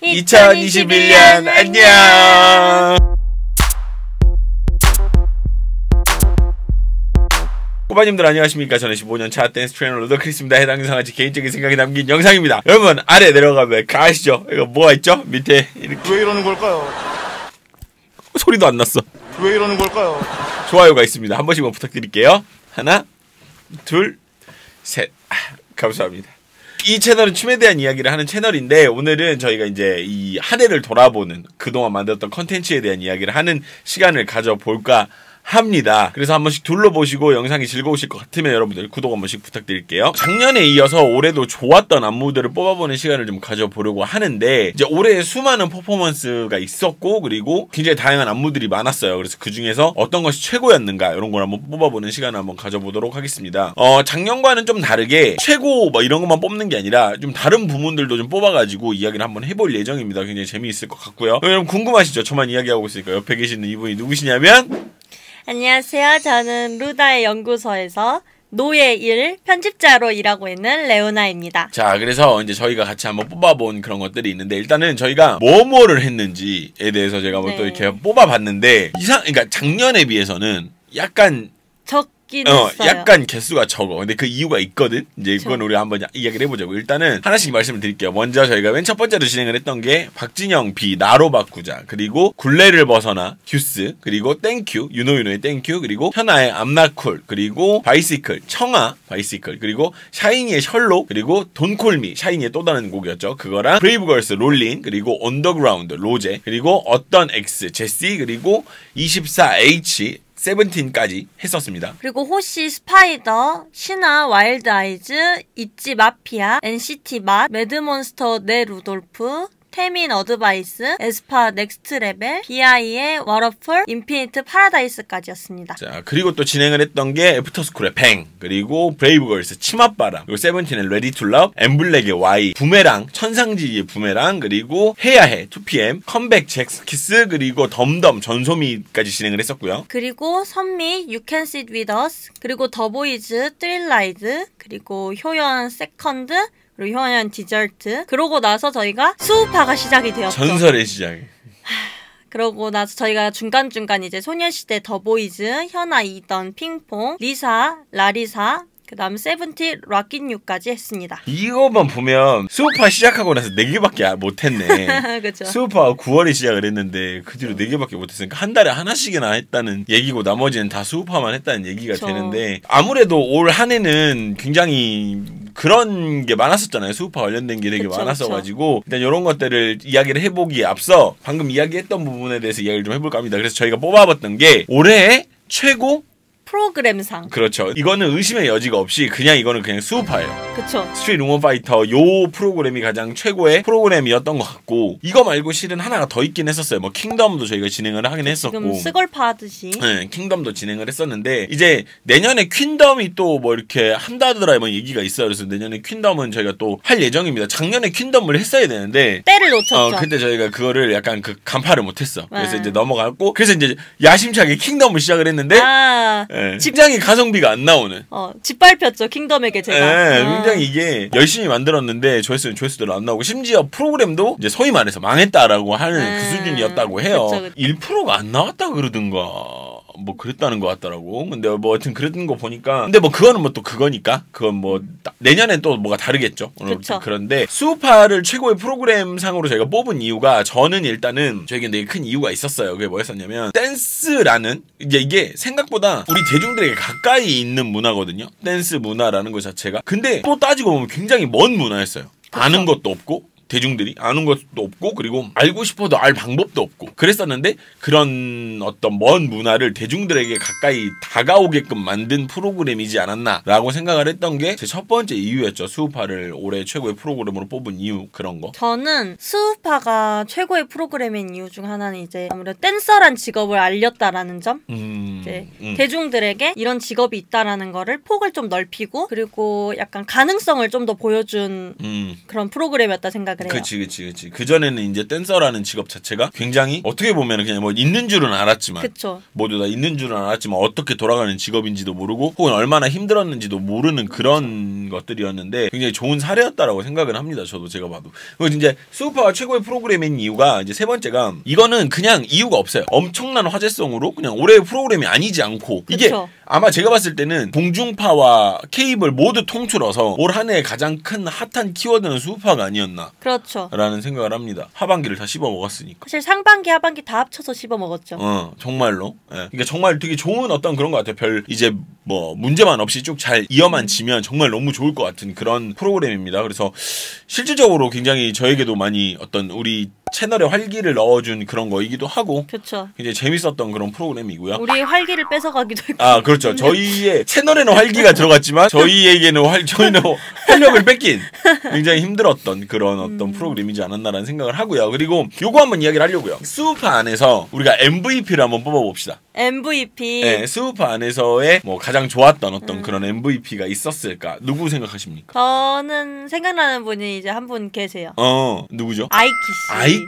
2021년 안녕. 꼬바님들 안녕하십니까. 저는 15년차 댄스 트레이너 로더크리스입니다. 해당 영상은 제 개인적인 생각이 담긴 영상입니다. 여러분 아래 내려가면 아시죠? 이거 뭐가 있죠? 밑에 이렇게. 왜 이러는 걸까요? 소리도 안 났어. 왜 이러는 걸까요? 좋아요가 있습니다. 한 번씩만 부탁드릴게요. 하나, 둘, 셋. 감사합니다. 이 채널은 춤에 대한 이야기를 하는 채널인데, 오늘은 저희가 이제 이 한 해를 돌아보는 그동안 만들었던 컨텐츠에 대한 이야기를 하는 시간을 가져볼까 합니다. 그래서 한 번씩 둘러보시고 영상이 즐거우실 것 같으면 여러분들 구독 한 번씩 부탁드릴게요. 작년에 이어서 올해도 좋았던 안무들을 뽑아보는 시간을 좀 가져보려고 하는데, 이제 올해 수많은 퍼포먼스가 있었고, 그리고 굉장히 다양한 안무들이 많았어요. 그래서 그 중에서 어떤 것이 최고였는가 이런 걸 한번 뽑아보는 시간을 한번 가져보도록 하겠습니다. 작년과는 좀 다르게 최고 뭐 이런 것만 뽑는 게 아니라 좀 다른 부문들도 좀 뽑아가지고 이야기를 한번 해볼 예정입니다. 굉장히 재미있을 것 같고요. 여러분 궁금하시죠? 저만 이야기하고 있으니까 옆에 계시는 이분이 누구시냐면, 안녕하세요. 저는 루다의 연구소에서 노예 1 편집자로 일하고 있는 레오나입니다. 자, 그래서 이제 저희가 같이 한번 뽑아본 그런 것들이 있는데, 일단은 저희가 뭐를 했는지에 대해서 제가 한번 또 이렇게 뽑아봤는데, 그러니까 작년에 비해서는 약간 적긴 했어요. 약간 개수가 적어. 근데 그 이유가 있거든. 이제 그건 우리가 한번 이야기를 해보자고. 일단은 하나씩 말씀을 드릴게요. 먼저 저희가 맨 첫 번째로 진행을 했던 게 박진영 B 나로 바꾸자, 그리고 굴레를 벗어나 듀스, 그리고 땡큐 유노유노의 땡큐, 그리고 현아의 암나쿨, 그리고 바이시클 청아 바이시클, 그리고 샤이니의 셜록, 그리고 돈콜미 샤이니의 또 다른 곡이었죠. 그거랑 브레이브걸스 롤린, 그리고 언더그라운드 로제, 그리고 어떤 X 제시, 그리고 24H 세븐틴까지 했었습니다. 그리고 호시 스파이더, 신화 와일드 아이즈, 있지 마피아, NCT 맛, 매드몬스터 네 루돌프, 태민 어드바이스, 에스파 넥스트 레벨, 비아이의 워터풀, 인피니트 파라다이스까지였습니다. 자, 그리고 또 진행을 했던 게 애프터스쿨의 뱅, 그리고 브레이브걸스 치맛바람, 그리고 세븐틴의 레디 투 러브, 엠블랙의 Y, 부메랑, 천상지의 부메랑, 그리고 해야해 2PM, 컴백 잭스키스, 그리고 덤덤 전소미까지 진행을 했었고요. 그리고 선미 You Can Sit With Us, 그리고 더보이즈 트릴라이드, 그리고 효연 세컨드, 그리고 효연 디저트. 그러고 나서 저희가 수우파가 시작이 되었죠. 전설의 시작. 그러고 나서 저희가 중간중간 이제 소녀시대 더보이즈, 현아 이던, 핑퐁, 리사, 라리사, 그 다음 세븐틴, 락인유까지 했습니다. 이거만 보면 수우파 시작하고 나서 4개밖에 못했네. 그쵸. 수우파가 9월에 시작을 했는데 그 뒤로 4개밖에 못했으니까 한 달에 하나씩이나 했다는 얘기고, 나머지는 다 수우파만 했다는 얘기가 그쵸. 되는데, 아무래도 올 한 해는 굉장히 그런 게 많았었잖아요. 수우파 관련된 게 되게 많았어가지고, 일단 이런 것들을 이야기를 해보기에 앞서 방금 이야기했던 부분에 대해서 이야기를 좀 해볼까 합니다. 그래서 저희가 뽑아봤던 게 올해의 최고 프로그램상. 그렇죠. 이거는 의심의 여지가 없이 이거는 그냥 수우파예요. 그쵸. 스트리트 롱원 파이터 요 프로그램이 가장 최고의 프로그램이었던 것 같고, 이거 말고 실은 하나가 더 있긴 했었어요. 뭐 킹덤도 저희가 진행을 하긴 했었고, 지금 스걸파 하듯이. 네, 킹덤도 진행을 했었는데, 이제 내년에 퀸덤이 또 뭐 이렇게 한다더라 뭐 얘기가 있어요. 그래서 내년에 퀸덤은 저희가 또 할 예정입니다. 작년에 퀸덤을 했어야 되는데 때를 놓쳤죠. 근데 저희가 그거를 약간 간파를 못했어. 그래서 이제 넘어갔고, 그래서 이제 야심차게 킹덤을 시작을 했는데, 굉장히 가성비가 안 나오는. 짓밟혔죠, 킹덤에게 제가. 네, 굉장히 이게 열심히 만들었는데 조회수대로 안 나오고, 심지어 프로그램도 이제 소위 말해서 망했다라고 하는 그 수준이었다고 해요. 그쵸. 1%가 안 나왔다 그러던가 뭐 그랬다는 것 같더라고. 근데 뭐 하여튼 그랬던 거 보니까, 근데 뭐 그거는 뭐 또 그거니까 그건 뭐 내년엔 또 뭐가 다르겠죠. 그런데 수우파를 최고의 프로그램 상으로 저희가 뽑은 이유가, 저는 일단은 저에게 되게 큰 이유가 있었어요. 그게 뭐였었냐면, 댄스라는 이게 생각보다 우리 대중들에게 가까이 있는 문화거든요. 댄스 문화라는 것 자체가. 근데 또 따지고 보면 굉장히 먼 문화였어요. 아는 것도 없고, 대중들이 아는 것도 없고, 그리고 알고 싶어도 알 방법도 없고 그랬었는데, 그런 어떤 먼 문화를 대중들에게 가까이 다가오게끔 만든 프로그램이지 않았나라고 생각을 했던 게 제 첫 번째 이유였죠. 수우파를 올해 최고의 프로그램으로 뽑은 이유, 그런 거. 저는 수우파가 최고의 프로그램인 이유 중 하나는 이제 아무래도 댄서란 직업을 알렸다라는 점. 이제 대중들에게 이런 직업이 있다라는 거를 폭을 좀 넓히고, 그리고 약간 가능성을 좀 더 보여준 그런 프로그램이었다 생각을 생각을 해요. 그치. 그전에는 이제 댄서라는 직업 자체가 굉장히 어떻게 보면 그냥 뭐 있는 줄은 알았지만 그쵸. 모두 다 있는 줄은 알았지만 어떻게 돌아가는 직업인지도 모르고 혹은 얼마나 힘들었는지도 모르는 그런 것들이었는데 굉장히 좋은 사례였다라고 생각을 합니다. 저도 제가 봐도. 그리고 이제 수우파가 최고의 프로그램인 이유가 이제 세 번째가 이거는 그냥 이유가 없어요. 엄청난 화제성으로 그냥 올해의 프로그램이 아니지 않고 이게 그쵸. 아마 제가 봤을 때는 공중파와 케이블 모두 통틀어서 올 한 해 가장 큰 핫한 키워드는 수우파가 아니었나 그렇죠. 라는 생각을 합니다. 하반기를 다 씹어 먹었으니까. 사실 상반기 하반기 다 합쳐서 씹어 먹었죠. 정말로. 예. 그러니까 정말 되게 좋은 어떤 그런 것 같아요. 별 이제 뭐 문제만 없이 쭉 잘 이어만 지면 정말 너무 좋을 것 같은 그런 프로그램입니다. 그래서 실질적으로 굉장히 저에게도 많이 어떤 우리 채널에 활기를 넣어준 그런 거이기도 하고 그렇죠. 굉장히 재밌었던 그런 프로그램이고요. 우리의 활기를 뺏어가기도 했고. 아 그렇죠. 저희의 채널에는 활기가 들어갔지만 저희에게는 저희는 활력을 뺏긴 굉장히 힘들었던 그런 어떤 프로그램이지 않았나라는 생각을 하고요. 그리고 요거 한번 이야기를 하려고요. 수우파 안에서 우리가 MVP를 한번 뽑아봅시다. MVP. 네, 수우파 안에서의 뭐 가장 좋았던 어떤 그런 MVP가 있었을까? 누구 생각하십니까? 저는 생각나는 분이 이제 한 분 계세요. 누구죠? 아이키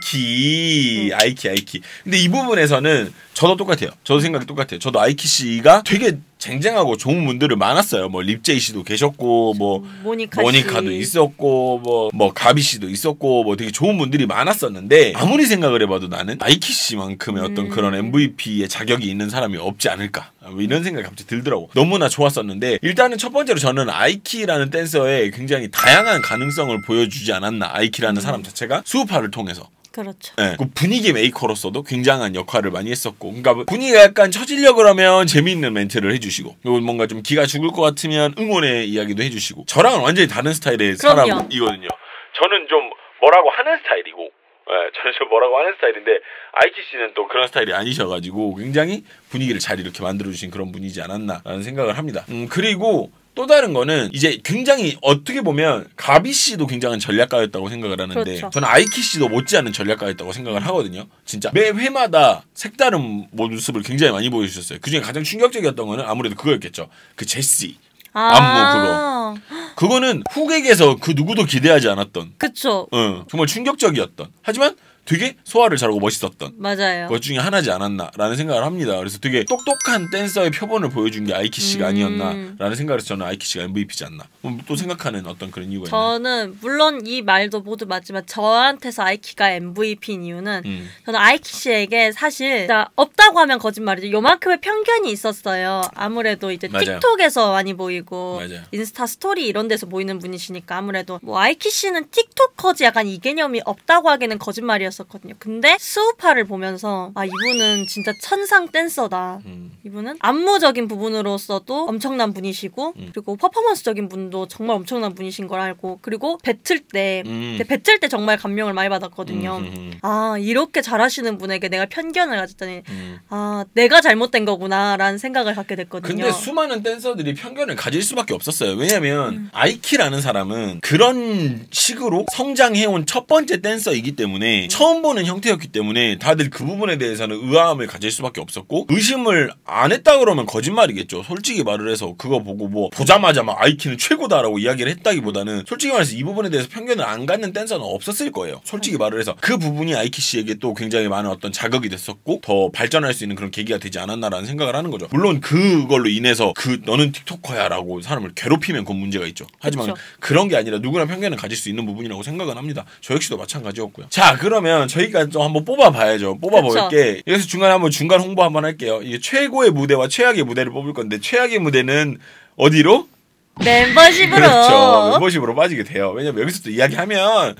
씨. 아이키. 근데 이 부분에서는 저도 똑같아요. 저도 생각이 똑같아요. 저도 아이키 씨가 되게 쟁쟁하고 좋은 분들을 많았어요. 뭐 립제이 씨도 계셨고, 뭐 모니카도 있었고, 뭐 가비 씨도 있었고, 뭐 되게 좋은 분들이 많았었는데 아무리 생각을 해봐도 나는 아이키 씨만큼의 어떤 그런 MVP의 자격이 있는 사람이 없지 않을까. 뭐 이런 생각이 갑자기 들더라고. 너무나 좋았었는데 일단은 첫 번째로 저는 아이키라는 댄서의 굉장히 다양한 가능성을 보여주지 않았나. 아이키라는 사람 자체가 수우파를 통해서. 그렇죠. 네, 그 분위기 메이커로서도 굉장한 역할을 많이 했었고, 그러니까 분위기가 약간 처지려고 하면 재미있는 멘트를 해주시고, 그리고 뭔가 좀 기가 죽을 것 같으면 응원의 이야기도 해주시고, 저랑은 완전히 다른 스타일의 사람이거든요. 저는 좀 뭐라고 하는 스타일이고, 저는 좀 뭐라고 하는 스타일인데 아이키 씨는 또 그런 스타일이 아니셔가지고 굉장히 분위기를 잘 이렇게 만들어주신 그런 분이지 않았나라는 생각을 합니다. 그리고 또 다른 거는 이제 굉장히 어떻게 보면 가비 씨도 굉장한 전략가였다고 생각을 하는데 그렇죠. 저는 아이키 씨도 못지않은 전략가였다고 생각을 하거든요. 진짜 매 회마다 색다른 모습을 굉장히 많이 보여주셨어요. 그중에 가장 충격적이었던 거는 아무래도 그거였겠죠. 그 제시 안무 그거는 후객에서 그 누구도 기대하지 않았던 그쵸. 정말 충격적이었던 하지만 되게 소화를 잘하고 멋있었던 맞아요. 것 중에 하나지 않았나라는 생각을 합니다. 그래서 되게 똑똑한 댄서의 표본을 보여준 게 아이키 씨가 아니었나라는 생각을 해서 저는 아이키 씨가 MVP지 않나. 또 생각하는 어떤 그런 이유가 있나요? 저는 물론 이 말도 모두 맞지만 저한테서 아이키가 MVP인 이유는 저는 아이키 씨에게 사실 진짜 없다고 하면 거짓말이죠. 요만큼의 편견이 있었어요. 아무래도 이제 맞아요. 틱톡에서 많이 보이고 맞아요. 인스타 스토리 이런 데서 보이는 분이시니까 아무래도 뭐 아이키 씨는 틱톡커지 약간 이 개념이 없다고 하기에는 거짓말이었어요. 근데 수우파를 보면서 이분은 진짜 천상 댄서다. 이분은 안무적인 부분으로서도 엄청난 분이시고 그리고 퍼포먼스적인 분도 정말 엄청난 분이신 걸 알고 그리고 배틀 때 정말 감명을 많이 받았거든요. 이렇게 잘하시는 분에게 내가 편견을 가졌더니 내가 잘못된 거구나 라는 생각을 갖게 됐거든요. 근데 수많은 댄서들이 편견을 가질 수밖에 없었어요. 왜냐면 아이키라는 사람은 그런 식으로 성장해온 첫 번째 댄서이기 때문에 처음 보는 형태였기 때문에 다들 그 부분에 대해서는 의아함을 가질 수밖에 없었고 의심을 안 했다 그러면 거짓말이겠죠. 솔직히 말을 해서 그거 보고 뭐 보자마자 막 아이키는 최고다라고 이야기를 했다기보다는 솔직히 말해서 이 부분에 대해서 편견을 안 갖는 댄서는 없었을 거예요. 솔직히 말을 해서 그 부분이 아이키 씨에게 또 굉장히 많은 어떤 자극이 됐었고 더 발전할 수 있는 그런 계기가 되지 않았나라는 생각을 하는 거죠. 물론 그걸로 인해서 너는 틱토커야라고 사람을 괴롭히면 그건 문제가 있죠. 하지만 그쵸. 그런 게 아니라 누구나 편견을 가질 수 있는 부분이라고 생각은 합니다. 저 역시도 마찬가지였고요. 자 그러면 저희가 좀 한번 뽑아봐야죠. 뽑아볼게. 여기서 중간에 한번 중간 홍보 한번 할게요. 이게 최고의 무대와 최악의 무대를 뽑을 건데 최악의 무대는 어디로? 멤버십으로. 그렇죠. 멤버십으로 빠지게 돼요. 왜냐면 여기서 또 이야기하면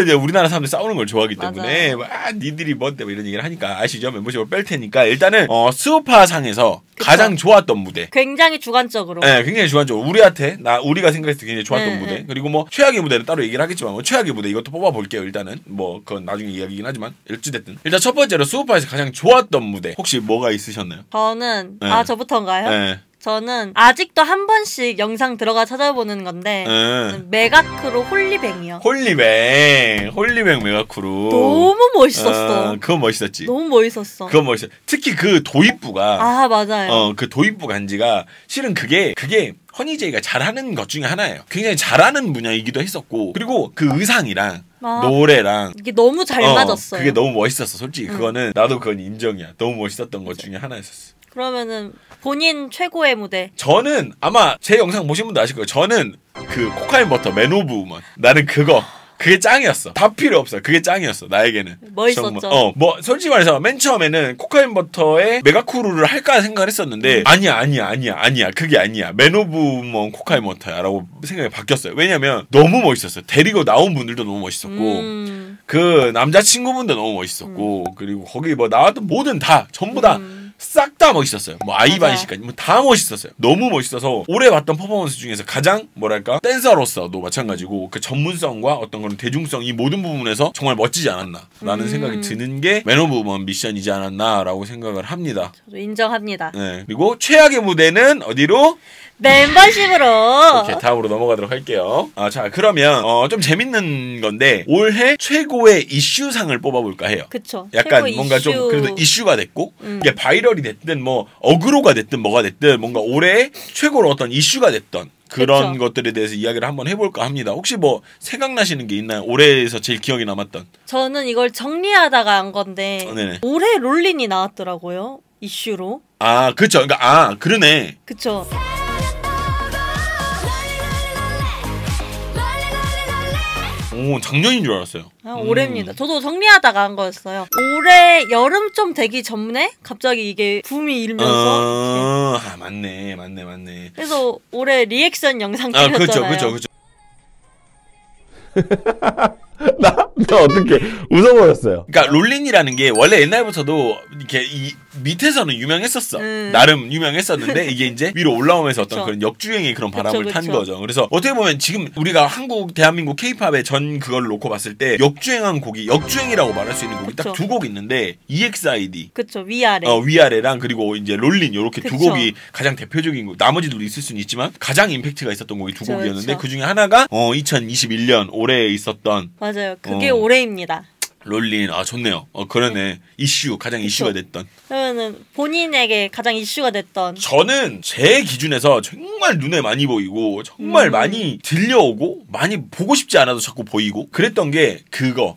이제 우리나라 사람들 싸우는 걸 좋아하기 때문에 니들이 뭔데 이런 얘기를 하니까 아시죠? 멤버십으로 뺄 테니까 일단은 스우파 상에서 가장 좋았던 무대. 굉장히 주관적으로. 네, 굉장히 주관적으로 우리가 생각했을 때 굉장히 좋았던 무대. 그리고 뭐 최악의 무대는 따로 얘기를 하겠지만 뭐 최악의 무대 이것도 뽑아볼게요. 일단은 뭐 그건 나중에 이야기긴 하지만 어찌됐든 일단 첫 번째로 스우파에서 가장 좋았던 무대 혹시 뭐가 있으셨나요? 저는 저부터인가요? 네. 저는 아직도 한 번씩 영상 들어가 찾아보는 건데 메가크로 홀리뱅이요. 홀리뱅 메가크로 너무 멋있었어. 그건 멋있었지. 너무 멋있었어. 그건 멋있어. 특히 그 도입부가 맞아요. 그 도입부 간지가 실은 그게 허니제이가 잘하는 것 중에 하나예요. 굉장히 잘하는 분야이기도 했었고 그리고 그 의상이랑 아, 노래랑 이게 너무 잘 맞았어요. 그게 너무 멋있었어. 솔직히 그거는 나도 그건 인정이야. 너무 멋있었던 것 중에 하나였었어. 그러면은 본인 최고의 무대. 저는 아마 제 영상 보신 분도 아실 거예요. 저는 그 코카인 버터 맨 오브 우먼. 나는 그게 짱이었어. 다 필요 없어. 그게 짱이었어. 나에게는. 멋있었죠. 정말. 뭐 솔직히 말해서 맨 처음에는 코카인 버터에 메가쿠루를 할까 생각을 했었는데 아니야. 그게 아니야. 맨 오브 우먼 코카인 버터야라고 생각이 바뀌었어요. 왜냐면 너무 멋있었어요. 데리고 나온 분들도 너무 멋있었고 그 남자친구분도 너무 멋있었고 그리고 거기 뭐 나왔던 모든 다 전부 다 싹 다 멋있었어요. 뭐 아이반 씨까지 뭐 다 멋있었어요. 너무 멋있어서 올해 봤던 퍼포먼스 중에서 가장 뭐랄까 댄서로서도 마찬가지고 그 전문성과 어떤 그런 대중성 이 모든 부분에서 정말 멋지지 않았나라는 생각이 드는 게 맨 오브 우먼 미션이지 않았나라고 생각을 합니다. 저도 인정합니다. 네. 그리고 최악의 무대는 어디로? 멤버십으로. 오케이, 다음으로 넘어가도록 할게요. 자, 그러면 좀 재밌는 건데 올해 최고의 이슈상을 뽑아볼까 해요. 그쵸. 약간 뭔가 이슈. 좀 그래도 이슈가 됐고 이게 바이럴이 됐든 뭐 어그로가 됐든 뭐가 됐든 뭔가 올해 최고로 어떤 이슈가 됐던 그런 그쵸. 것들에 대해서 이야기를 한번 해볼까 합니다. 혹시 뭐 생각나시는 게 있나요? 올해에서 제일 기억에 남았던. 저는 이걸 정리하다가 한 건데 네네. 올해 롤린이 나왔더라고요. 이슈로. 그쵸. 그러니까 그러네. 그쵸. 오, 작년인 줄 알았어요. 올해입니다. 저도 정리하다가 한 거였어요. 올해 여름 좀 되기 전에 갑자기 이게 붐이 일면서 맞네. 그래서 올해 리액션 영상 찍었잖아요. 그쵸. 나 어떻게 웃어버렸어요. 그러니까 롤린이라는 게 원래 옛날부터도 이렇게 이 밑에서는 유명했었어. 나름 유명했었는데 이게 이제 위로 올라오면서 어떤 그쵸. 그런 역주행의 그런 바람을 그쵸. 탄 거죠. 그래서 어떻게 보면 지금 우리가 대한민국 K-팝의 전 그걸 놓고 봤을 때 역주행한 곡이 역주행이라고 말할 수 있는 곡이 딱 그쵸. 두 곡 있는데 EXID 그쵸. 위아래. 위아래랑 그리고 이제 롤린 요렇게 두 그쵸. 곡이 가장 대표적인 곡. 나머지도 있을 수는 있지만 가장 임팩트가 있었던 곡이 두 그쵸, 곡이었는데 그쵸. 그 중에 하나가 2021년 올해에 있었던 맞아요. 그게 올해입니다. 롤린. 좋네요. 그러네. 가장 이슈가 됐던. 그러면은 본인에게 가장 이슈가 됐던. 저는 제 기준에서 정말 눈에 많이 보이고 정말 많이 들려오고 많이 보고 싶지 않아도 자꾸 보이고 그랬던 게 그거